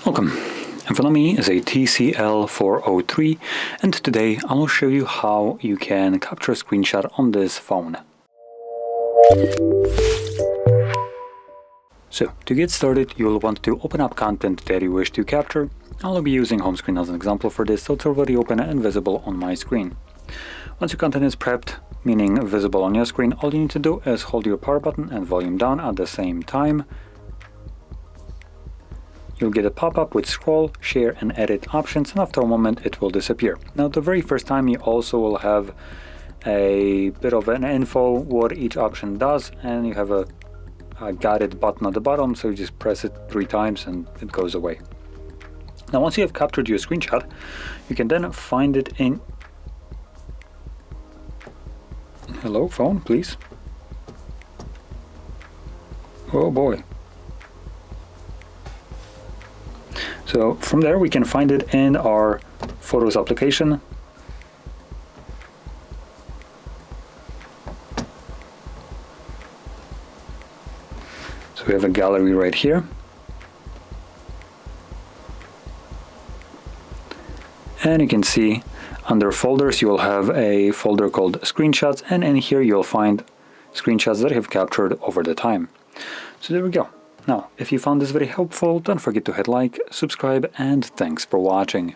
Welcome. In front of me is a TCL 403, and today I will show you how you can capture a screenshot on this phone. So, to get started, you will want to open up content that you wish to capture. I'll be using home screen as an example for this, so it's already open and visible on my screen. Once your content is prepped, meaning visible on your screen, all you need to do is hold your power button and volume down at the same time. You'll get a pop-up with scroll, share and edit options, and after a moment it will disappear. Now the very first time you also will have a bit of an info what each option does, and you have a guided button at the bottom, so you just press it 3 times and it goes away. Now once you have captured your screenshot, you can then find it in... Hello phone, please. Oh boy. So from there we can find it in our Photos application. So we have a gallery right here. And you can see under folders you will have a folder called screenshots, and in here you'll find screenshots that I have captured over the time. So there we go. Now, if you found this very helpful, don't forget to hit like, subscribe, and thanks for watching.